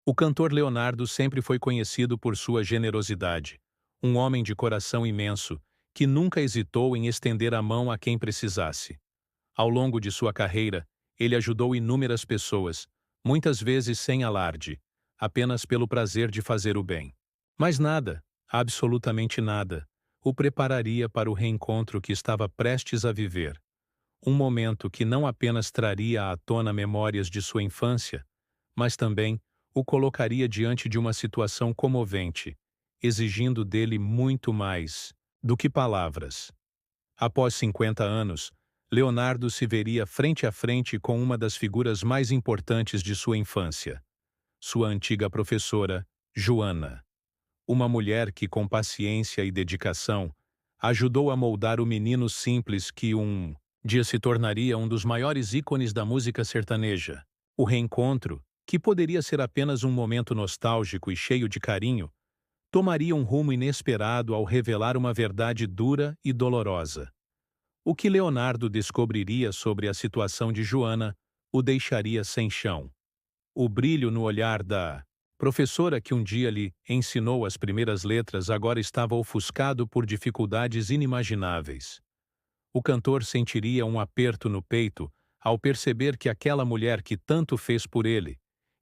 O cantor Leonardo sempre foi conhecido por sua generosidade, um homem de coração imenso, que nunca hesitou em estender a mão a quem precisasse. Ao longo de sua carreira, ele ajudou inúmeras pessoas, muitas vezes sem alarde, apenas pelo prazer de fazer o bem. Mas nada, absolutamente nada, o prepararia para o reencontro que estava prestes a viver. Um momento que não apenas traria à tona memórias de sua infância, mas também o colocaria diante de uma situação comovente, exigindo dele muito mais do que palavras. Após 50 anos, Leonardo se veria frente a frente com uma das figuras mais importantes de sua infância, sua antiga professora, Joana. Uma mulher que, com paciência e dedicação, ajudou a moldar o menino simples que um dia se tornaria um dos maiores ícones da música sertaneja. O reencontro, que poderia ser apenas um momento nostálgico e cheio de carinho, tomaria um rumo inesperado ao revelar uma verdade dura e dolorosa. O que Leonardo descobriria sobre a situação de Joana o deixaria sem chão. O brilho no olhar da professora que um dia lhe ensinou as primeiras letras agora estava ofuscado por dificuldades inimagináveis. O cantor sentiria um aperto no peito ao perceber que aquela mulher que tanto fez por ele,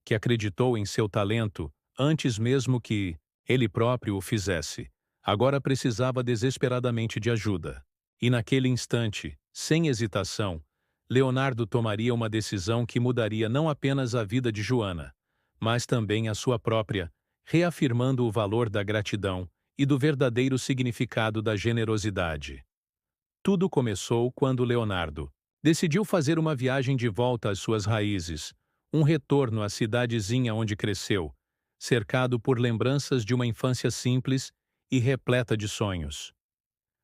que acreditou em seu talento antes mesmo que ele próprio o fizesse, agora precisava desesperadamente de ajuda. E naquele instante, sem hesitação, Leonardo tomaria uma decisão que mudaria não apenas a vida de Joana, mas também a sua própria, reafirmando o valor da gratidão e do verdadeiro significado da generosidade. Tudo começou quando Leonardo decidiu fazer uma viagem de volta às suas raízes, um retorno à cidadezinha onde cresceu, cercado por lembranças de uma infância simples e repleta de sonhos.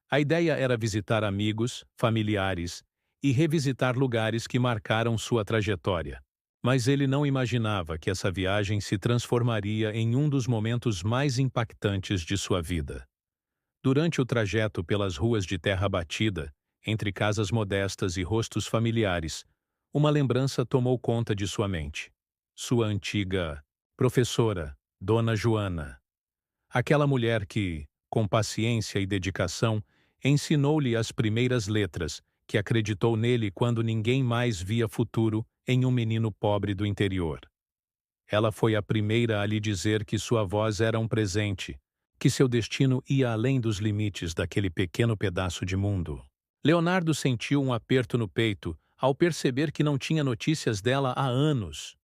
A ideia era visitar amigos, familiares e revisitar lugares que marcaram sua trajetória. Mas ele não imaginava que essa viagem se transformaria em um dos momentos mais impactantes de sua vida. Durante o trajeto pelas ruas de terra batida, entre casas modestas e rostos familiares, uma lembrança tomou conta de sua mente. Sua antiga professora, Dona Joana. Aquela mulher que, com paciência e dedicação, ensinou-lhe as primeiras letras, que acreditou nele quando ninguém mais via futuro em um menino pobre do interior. Ela foi a primeira a lhe dizer que sua voz era um presente, que seu destino ia além dos limites daquele pequeno pedaço de mundo. Leonardo sentiu um aperto no peito ao perceber que não tinha notícias dela há anos.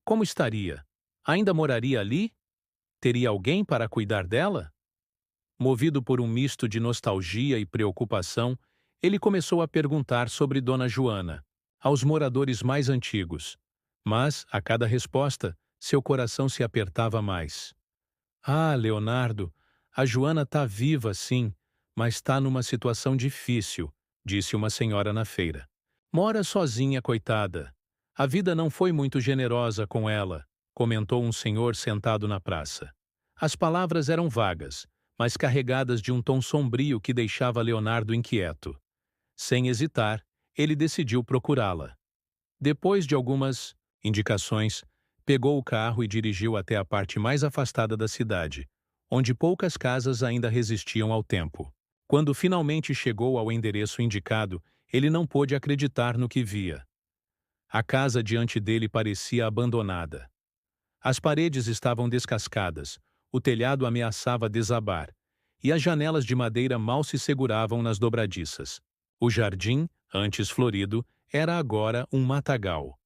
Como estaria? Ainda moraria ali? Teria alguém para cuidar dela? Movido por um misto de nostalgia e preocupação, ele começou a perguntar sobre Dona Joana, aos moradores mais antigos. Mas, a cada resposta, seu coração se apertava mais. Ah, Leonardo, a Joana está viva, sim, mas está numa situação difícil, disse uma senhora na feira. Mora sozinha, coitada. A vida não foi muito generosa com ela, comentou um senhor sentado na praça. As palavras eram vagas, mas carregadas de um tom sombrio que deixava Leonardo inquieto. Sem hesitar, ele decidiu procurá-la. Depois de algumas indicações, pegou o carro e dirigiu até a parte mais afastada da cidade, onde poucas casas ainda resistiam ao tempo. Quando finalmente chegou ao endereço indicado, ele não pôde acreditar no que via. A casa diante dele parecia abandonada. As paredes estavam descascadas, o telhado ameaçava desabar, e as janelas de madeira mal se seguravam nas dobradiças. O jardim, antes florido, era agora um matagal.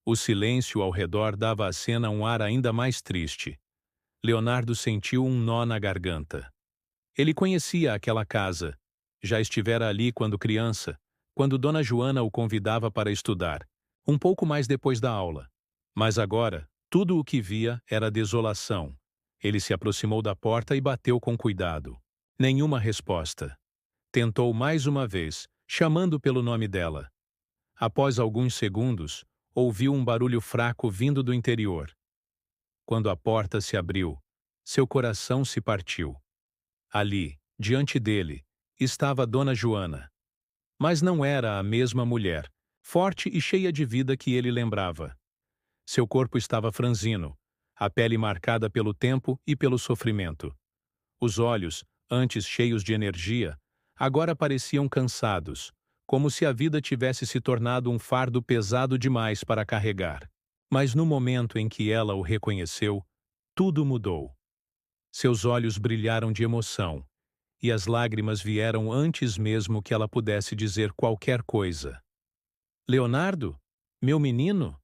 O silêncio ao redor dava à cena um ar ainda mais triste. Leonardo sentiu um nó na garganta. Ele conhecia aquela casa. Já estivera ali quando criança, quando Dona Joana o convidava para estudar, um pouco mais depois da aula. Mas agora, tudo o que via era desolação. Ele se aproximou da porta e bateu com cuidado. Nenhuma resposta. Tentou mais uma vez, chamando pelo nome dela. Após alguns segundos, ouviu um barulho fraco vindo do interior. Quando a porta se abriu, seu coração se partiu. Ali, diante dele, estava Dona Joana. Mas não era a mesma mulher, forte e cheia de vida que ele lembrava. Seu corpo estava franzino, a pele marcada pelo tempo e pelo sofrimento. Os olhos, antes cheios de energia, agora pareciam cansados, como se a vida tivesse se tornado um fardo pesado demais para carregar. Mas no momento em que ela o reconheceu, tudo mudou. Seus olhos brilharam de emoção, e as lágrimas vieram antes mesmo que ela pudesse dizer qualquer coisa. Leonardo? Meu menino?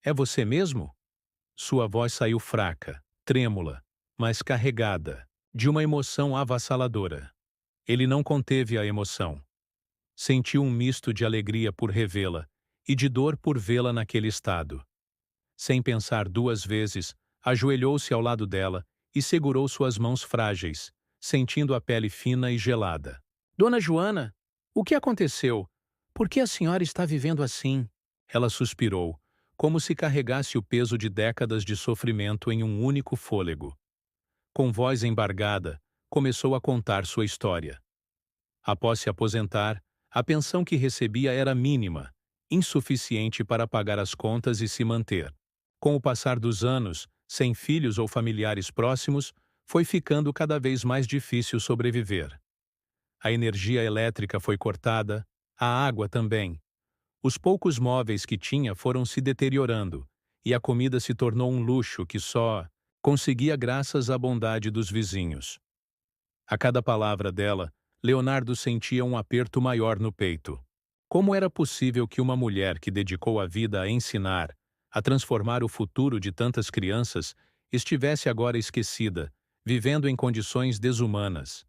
É você mesmo? Sua voz saiu fraca, trêmula, mas carregada, de uma emoção avassaladora. Ele não conteve a emoção. Sentiu um misto de alegria por revê-la e de dor por vê-la naquele estado. Sem pensar duas vezes, ajoelhou-se ao lado dela e segurou suas mãos frágeis, sentindo a pele fina e gelada. Dona Joana, o que aconteceu? Por que a senhora está vivendo assim? Ela suspirou, como se carregasse o peso de décadas de sofrimento em um único fôlego. Com voz embargada, começou a contar sua história. Após se aposentar, a pensão que recebia era mínima, insuficiente para pagar as contas e se manter. Com o passar dos anos, sem filhos ou familiares próximos, foi ficando cada vez mais difícil sobreviver. A energia elétrica foi cortada, a água também. Os poucos móveis que tinha foram se deteriorando, e a comida se tornou um luxo que só conseguia graças à bondade dos vizinhos. A cada palavra dela, Leonardo sentia um aperto maior no peito. Como era possível que uma mulher que dedicou a vida a ensinar, a transformar o futuro de tantas crianças, estivesse agora esquecida, vivendo em condições desumanas?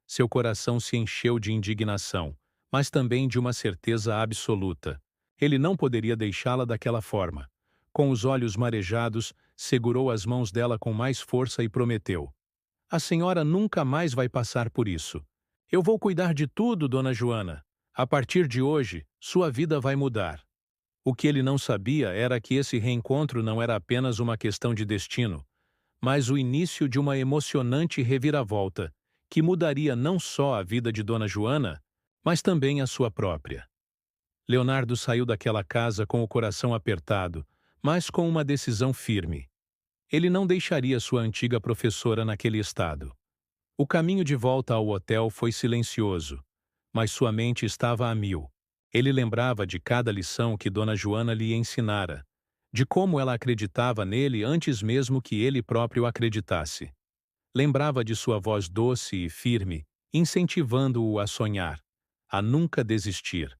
Seu coração se encheu de indignação, mas também de uma certeza absoluta. Ele não poderia deixá-la daquela forma. Com os olhos marejados, segurou as mãos dela com mais força e prometeu: a senhora nunca mais vai passar por isso. Eu vou cuidar de tudo, dona Joana. A partir de hoje, sua vida vai mudar. O que ele não sabia era que esse reencontro não era apenas uma questão de destino, mas o início de uma emocionante reviravolta, que mudaria não só a vida de dona Joana, mas também a sua própria. Leonardo saiu daquela casa com o coração apertado, mas com uma decisão firme. Ele não deixaria sua antiga professora naquele estado. O caminho de volta ao hotel foi silencioso, mas sua mente estava a mil. Ele lembrava de cada lição que Dona Joana lhe ensinara, de como ela acreditava nele antes mesmo que ele próprio acreditasse. Lembrava de sua voz doce e firme, incentivando-o a sonhar, a nunca desistir.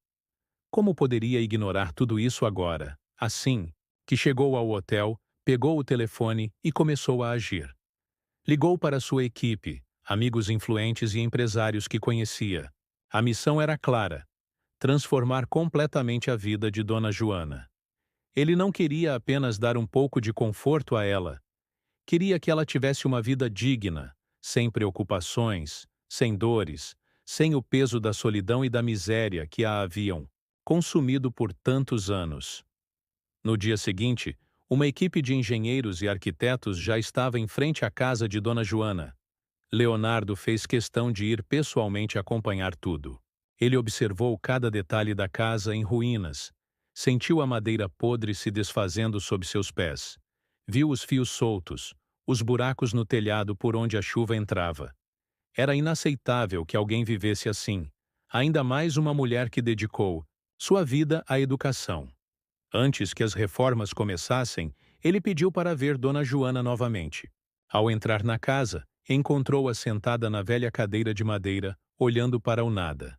Como poderia ignorar tudo isso agora, assim que chegou ao hotel, pegou o telefone e começou a agir. Ligou para sua equipe, amigos influentes e empresários que conhecia. A missão era clara: transformar completamente a vida de Dona Joana. Ele não queria apenas dar um pouco de conforto a ela. Queria que ela tivesse uma vida digna, sem preocupações, sem dores, sem o peso da solidão e da miséria que a haviam consumido por tantos anos. No dia seguinte, uma equipe de engenheiros e arquitetos já estava em frente à casa de Dona Joana. Leonardo fez questão de ir pessoalmente acompanhar tudo. Ele observou cada detalhe da casa em ruínas, sentiu a madeira podre se desfazendo sob seus pés, viu os fios soltos, os buracos no telhado por onde a chuva entrava. Era inaceitável que alguém vivesse assim, ainda mais uma mulher que dedicou sua vida à educação. Antes que as reformas começassem, ele pediu para ver Dona Joana novamente. Ao entrar na casa, encontrou-a sentada na velha cadeira de madeira, olhando para o nada.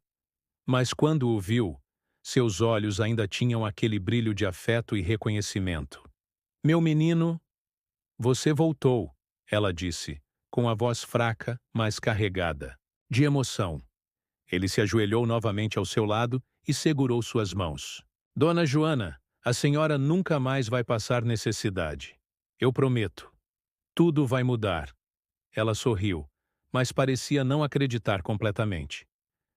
Mas quando o viu, seus olhos ainda tinham aquele brilho de afeto e reconhecimento. Meu menino, você voltou, ela disse, com a voz fraca, mas carregada de emoção. Ele se ajoelhou novamente ao seu lado e segurou suas mãos. Dona Joana, a senhora nunca mais vai passar necessidade. Eu prometo. Tudo vai mudar. Ela sorriu, mas parecia não acreditar completamente.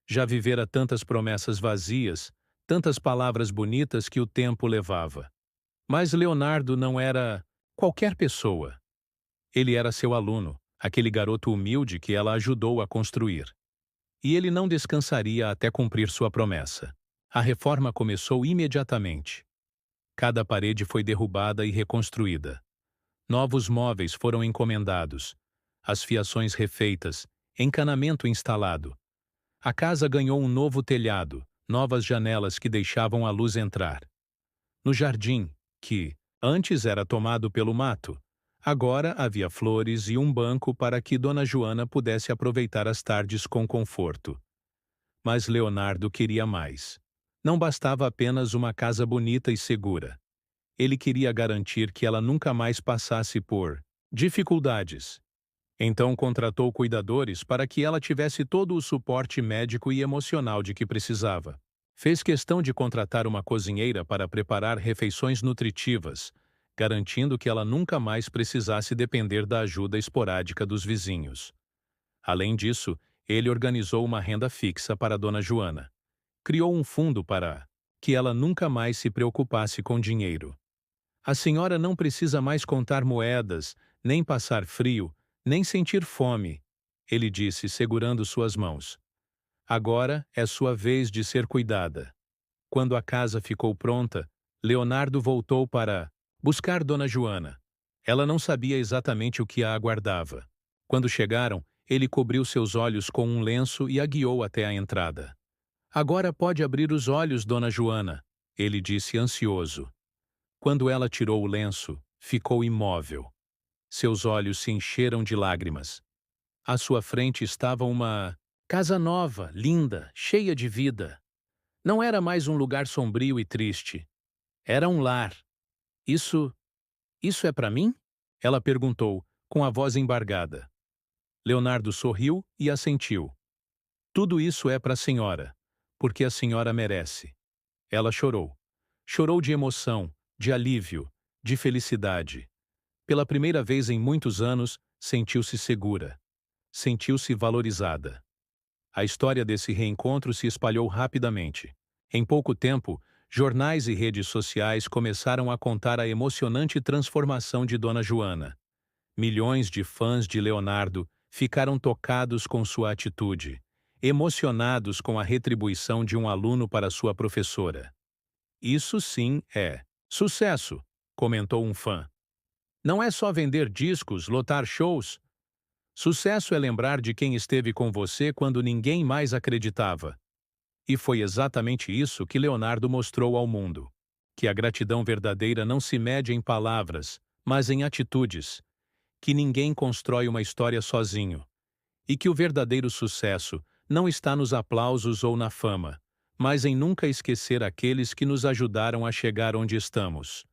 Já vivera tantas promessas vazias, tantas palavras bonitas que o tempo levava. Mas Leonardo não era qualquer pessoa. Ele era seu aluno, aquele garoto humilde que ela ajudou a construir. E ele não descansaria até cumprir sua promessa. A reforma começou imediatamente. Cada parede foi derrubada e reconstruída. Novos móveis foram encomendados, as fiações refeitas, encanamento instalado. A casa ganhou um novo telhado, novas janelas que deixavam a luz entrar. No jardim, que antes era tomado pelo mato, agora havia flores e um banco para que Dona Joana pudesse aproveitar as tardes com conforto. Mas Leonardo queria mais. Não bastava apenas uma casa bonita e segura. Ele queria garantir que ela nunca mais passasse por dificuldades. Então contratou cuidadores para que ela tivesse todo o suporte médico e emocional de que precisava. Fez questão de contratar uma cozinheira para preparar refeições nutritivas, garantindo que ela nunca mais precisasse depender da ajuda esporádica dos vizinhos. Além disso, ele organizou uma renda fixa para Dona Joana. Criou um fundo para que ela nunca mais se preocupasse com dinheiro. A senhora não precisa mais contar moedas, nem passar frio, nem sentir fome, ele disse, segurando suas mãos. Agora é sua vez de ser cuidada. Quando a casa ficou pronta, Leonardo voltou para buscar Dona Joana. Ela não sabia exatamente o que a aguardava. Quando chegaram, ele cobriu seus olhos com um lenço e a guiou até a entrada. Agora pode abrir os olhos, Dona Joana, ele disse ansioso. Quando ela tirou o lenço, ficou imóvel. Seus olhos se encheram de lágrimas. À sua frente estava uma casa nova, linda, cheia de vida. Não era mais um lugar sombrio e triste. Era um lar. Isso é para mim? Ela perguntou, com a voz embargada. Leonardo sorriu e assentiu. Tudo isso é para a senhora, porque a senhora merece. Ela chorou. Chorou de emoção, de alívio, de felicidade. Pela primeira vez em muitos anos, sentiu-se segura. Sentiu-se valorizada. A história desse reencontro se espalhou rapidamente. Em pouco tempo, jornais e redes sociais começaram a contar a emocionante transformação de Dona Joana. Milhões de fãs de Leonardo ficaram tocados com sua atitude, emocionados com a retribuição de um aluno para sua professora. Isso sim é sucesso, comentou um fã. Não é só vender discos, lotar shows. Sucesso é lembrar de quem esteve com você quando ninguém mais acreditava. E foi exatamente isso que Leonardo mostrou ao mundo. Que a gratidão verdadeira não se mede em palavras, mas em atitudes. Que ninguém constrói uma história sozinho. E que o verdadeiro sucesso não está nos aplausos ou na fama, mas em nunca esquecer aqueles que nos ajudaram a chegar onde estamos.